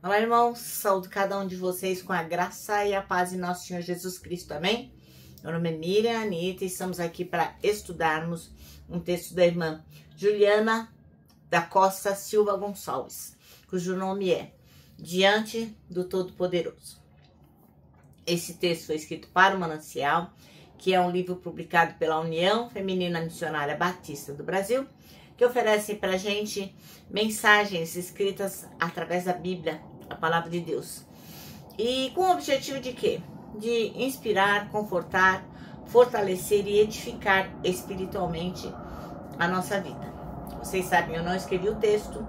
Olá, irmãos, saúdo cada um de vocês com a graça e a paz de nosso Senhor Jesus Cristo, amém? Meu nome é Miriam Anitta e estamos aqui para estudarmos um texto da irmã Juliana da Costa Silva Gonçalves, cujo nome é Diante do Todo-Poderoso. Esse texto foi escrito para o Manancial, que é um livro publicado pela União Feminina Missionária Batista do Brasil, que oferece para a gente mensagens escritas através da Bíblia, a palavra de Deus. E com o objetivo de quê? De inspirar, confortar, fortalecer e edificar espiritualmente a nossa vida. Vocês sabem, eu não escrevi o texto,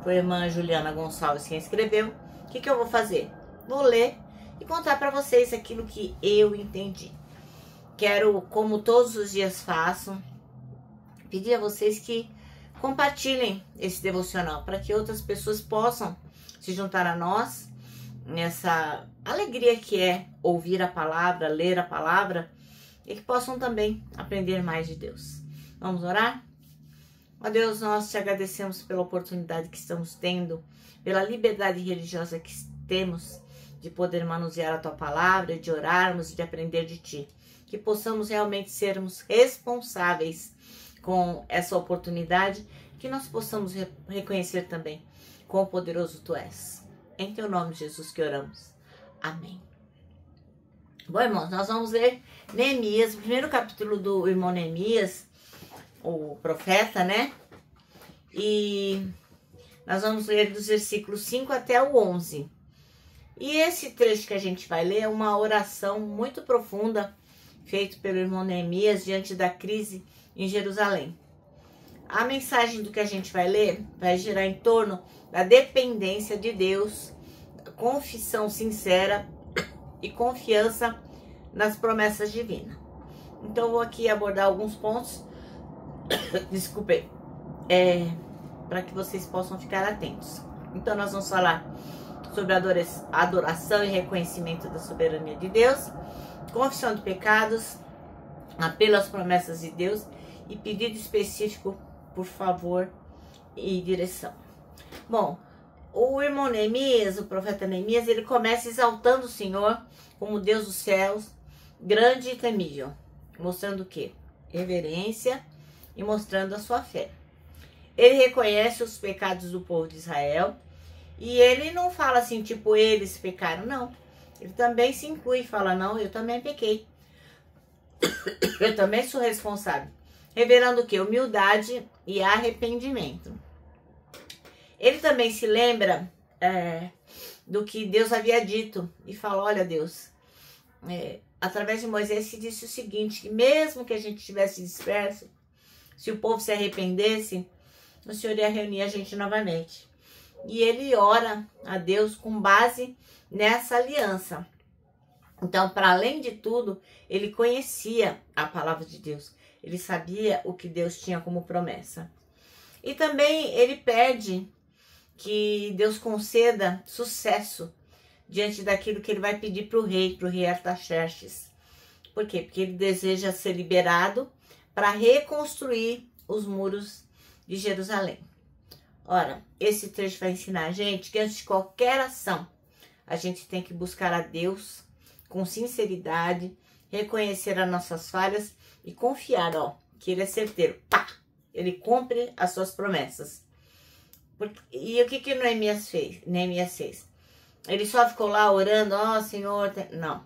foi a irmã Juliana Gonçalves quem escreveu. O que eu vou fazer? Vou ler e contar para vocês aquilo que eu entendi. Quero, como todos os dias faço, pedir a vocês que compartilhem esse devocional para que outras pessoas possam se juntar a nós nessa alegria que é ouvir a palavra, ler a palavra e que possam também aprender mais de Deus. Vamos orar? Ó Deus, nós te agradecemos pela oportunidade que estamos tendo, pela liberdade religiosa que temos de poder manusear a tua palavra, de orarmos e de aprender de ti. Que possamos realmente sermos responsáveis com essa oportunidade, que nós possamos reconhecer também quão poderoso tu és. Em teu nome, Jesus, que oramos. Amém. Bom, irmãos, nós vamos ler Neemias, o primeiro capítulo do irmão Neemias, o profeta, né? E nós vamos ler dos versículos 5 até o 11. E esse trecho que a gente vai ler é uma oração muito profunda, feito pelo irmão Neemias diante da crise em Jerusalém. A mensagem do que a gente vai ler vai girar em torno da dependência de Deus, confissão sincera e confiança nas promessas divinas. Então eu vou aqui abordar alguns pontos, desculpem, para que vocês possam ficar atentos. Então nós vamos falar sobre adoração e reconhecimento da soberania de Deus, confissão de pecados, apelo às promessas de Deus e pedido específico por favor e direção. Bom, o irmão Neemias, o profeta Neemias, ele começa exaltando o Senhor como Deus dos céus, grande e temível, mostrando o quê? Reverência e mostrando a sua fé. Ele reconhece os pecados do povo de Israel e ele não fala assim, tipo, eles pecaram, não. Ele também se inclui e fala, não, eu também pequei. Eu também sou responsável. Revelando o que? Humildade e arrependimento. Ele também se lembra do que Deus havia dito e fala, olha Deus, através de Moisés se disse o seguinte, que mesmo que a gente estivesse disperso, se o povo se arrependesse, o Senhor ia reunir a gente novamente. E ele ora a Deus com base nessa aliança. Então, para além de tudo, ele conhecia a palavra de Deus. Ele sabia o que Deus tinha como promessa. E também ele pede que Deus conceda sucesso diante daquilo que ele vai pedir para o rei Artaxerxes. Por quê? Porque ele deseja ser liberado para reconstruir os muros de Jerusalém. Ora, esse trecho vai ensinar a gente que antes de qualquer ação, a gente tem que buscar a Deus com sinceridade, reconhecer as nossas falhas e confiar, que ele é certeiro. Pá! Ele cumpre as suas promessas. E o que Neemias fez? Ele só ficou lá orando, Senhor... Não.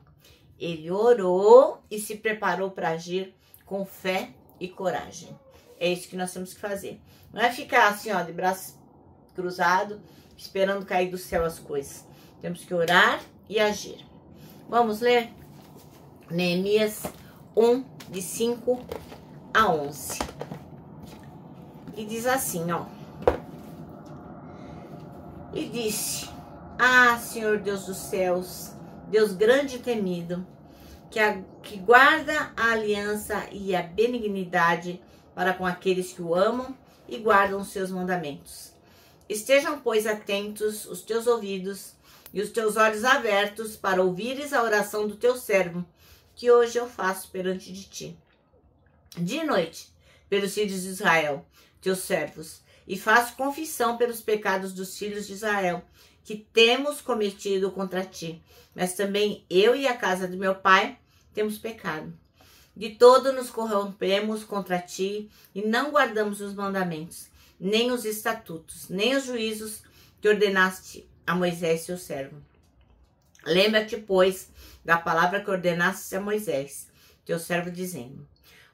Ele orou e se preparou para agir com fé e coragem. É isso que nós temos que fazer. Não é ficar assim, de braços cruzados, esperando cair do céu as coisas. Temos que orar e agir. Vamos ler? Neemias 1, de 5 a 11. E diz assim, E disse, Senhor Deus dos céus, Deus grande e temido, que guarda a aliança e a benignidade para com aqueles que o amam e guardam os seus mandamentos. Estejam, pois, atentos os teus ouvidos e os teus olhos abertos para ouvires a oração do teu servo, que hoje eu faço perante de ti. De noite, pelos filhos de Israel, teus servos, e faço confissão pelos pecados dos filhos de Israel, que temos cometido contra ti. Mas também eu e a casa do meu pai temos pecado. De todo nos corrompemos contra ti e não guardamos os mandamentos, nem os estatutos, nem os juízos que ordenaste a Moisés, seu servo. Lembra-te, pois, da palavra que ordenaste a Moisés, teu servo, dizendo: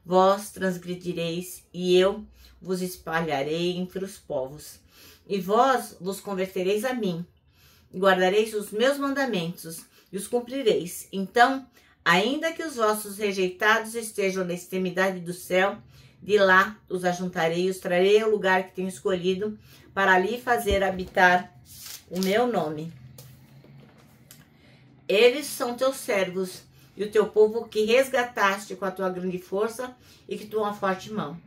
vós transgredireis e eu vos espalharei entre os povos, e vós vos convertereis a mim, e guardareis os meus mandamentos e os cumprireis. Então, ainda que os vossos rejeitados estejam na extremidade do céu, de lá os ajuntarei e os trarei ao lugar que tenho escolhido, para ali fazer habitar o meu nome. Eles são teus servos e o teu povo que resgataste com a tua grande força e com tua forte mão.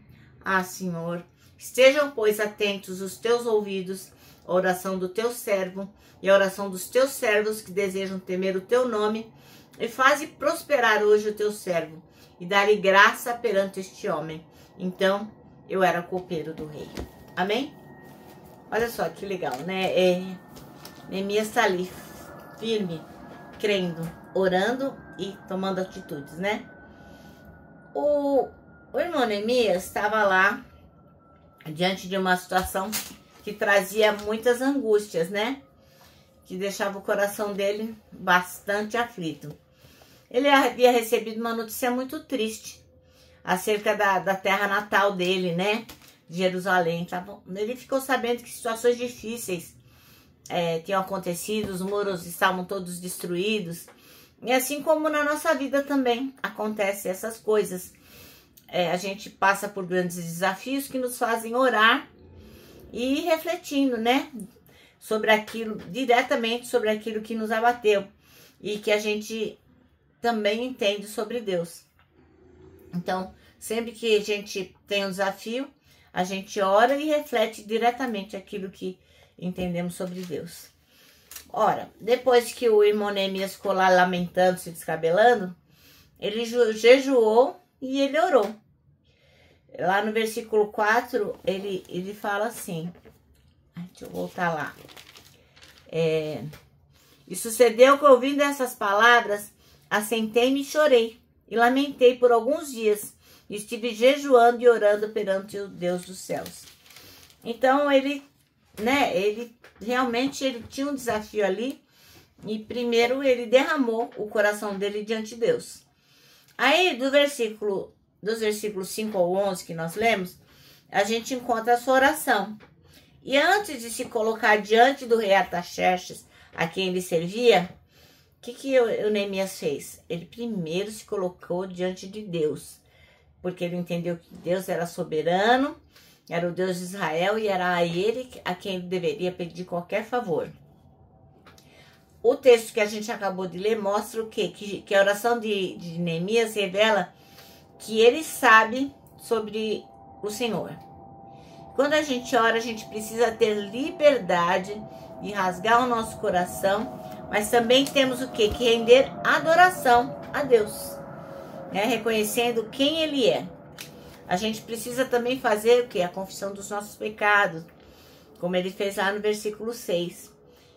Ah, Senhor, estejam, pois, atentos os teus ouvidos à oração do teu servo e à oração dos teus servos que desejam temer o teu nome, e faze prosperar hoje o teu servo, e dá-lhe graça perante este homem. Então eu era copeiro do rei. Amém? Olha só que legal, né? Neemias está ali, firme, crendo, orando e tomando atitudes, né? O irmão Neemias estava lá diante de uma situação que trazia muitas angústias, né? Que deixava o coração dele bastante aflito. Ele havia recebido uma notícia muito triste acerca da terra natal dele, né? De Jerusalém. Ele ficou sabendo que situações difíceis tinham acontecido, os muros estavam todos destruídos. E assim como na nossa vida também acontecem essas coisas. A gente passa por grandes desafios que nos fazem orar e ir refletindo, né? Sobre aquilo, diretamente sobre aquilo que nos abateu. E que a gente também entende sobre Deus. Então, sempre que a gente tem um desafio, a gente ora e reflete diretamente aquilo que entendemos sobre Deus. Ora, depois que o irmão Neemias ficou lá lamentando, se descabelando, ele jejuou e ele orou. Lá no versículo 4, ele fala assim, deixa eu voltar lá. E sucedeu que, ouvindo essas palavras, assentei-me e chorei, e lamentei por alguns dias, e estive jejuando e orando perante o Deus dos céus. Então, ele realmente tinha um desafio ali, e primeiro ele derramou o coração dele diante de Deus. Aí, dos versículos 5 ao 11 que nós lemos, a gente encontra a sua oração. E antes de se colocar diante do rei Artaxerxes, a quem ele servia, o que o Neemias fez? Ele primeiro se colocou diante de Deus, porque ele entendeu que Deus era soberano, era o Deus de Israel e era a ele a quem ele deveria pedir qualquer favor. O texto que a gente acabou de ler mostra o quê? Que a oração de Neemias revela que ele sabe sobre o Senhor. Quando a gente ora, a gente precisa ter liberdade de rasgar o nosso coração, mas também temos o quê? Que render adoração a Deus, né? Reconhecendo quem Ele é. A gente precisa também fazer o quê? A confissão dos nossos pecados, como ele fez lá no versículo 6.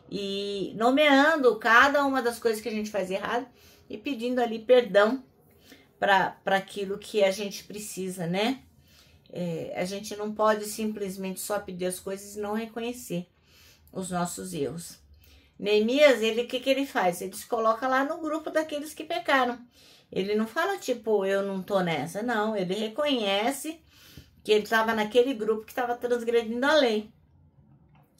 E nomeando cada uma das coisas que a gente faz errado e pedindo ali perdão para aquilo que a gente precisa, né? A gente não pode simplesmente só pedir as coisas e não reconhecer os nossos erros. Neemias, o que ele faz? Ele se coloca lá no grupo daqueles que pecaram. Ele não fala tipo, eu não tô nessa. Não, ele reconhece que ele estava naquele grupo que estava transgredindo a lei.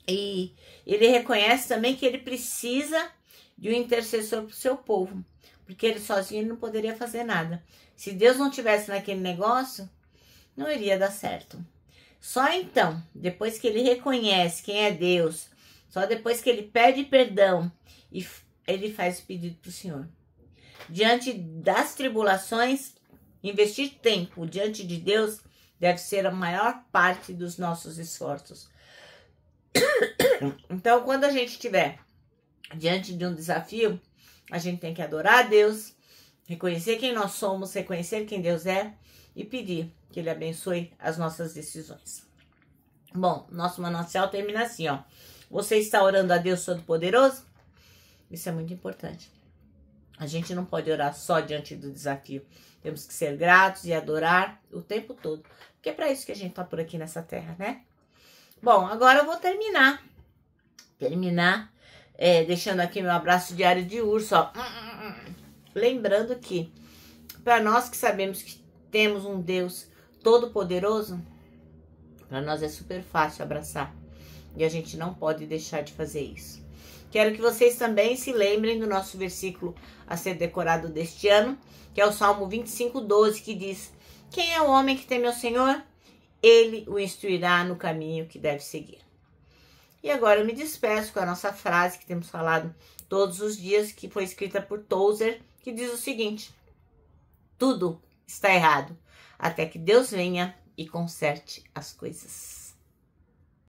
E ele reconhece também que ele precisa de um intercessor para o seu povo. Porque ele sozinho não poderia fazer nada. Se Deus não tivesse naquele negócio, não iria dar certo. Só então, depois que ele reconhece quem é Deus, só depois que ele pede perdão, e ele faz o pedido para o Senhor. Diante das tribulações, investir tempo diante de Deus deve ser a maior parte dos nossos esforços. Então, quando a gente estiver diante de um desafio, a gente tem que adorar a Deus, reconhecer quem nós somos, reconhecer quem Deus é e pedir que Ele abençoe as nossas decisões. Bom, nosso manancial termina assim, ó. Você está orando a Deus Todo-Poderoso? Isso é muito importante. A gente não pode orar só diante do desafio. Temos que ser gratos e adorar o tempo todo. Porque é para isso que a gente tá por aqui nessa terra, né? Bom, agora eu vou terminar. Deixando aqui meu abraço diário de urso, ó. Lembrando que, para nós que sabemos que temos um Deus Todo-Poderoso, para nós é super fácil abraçar. E a gente não pode deixar de fazer isso. Quero que vocês também se lembrem do nosso versículo a ser decorado deste ano, que é o Salmo 25:12, que diz: quem é o homem que teme ao Senhor? Ele o instruirá no caminho que deve seguir. E agora eu me despeço com a nossa frase que temos falado todos os dias, que foi escrita por Tozer, que diz o seguinte: tudo está errado, até que Deus venha e conserte as coisas.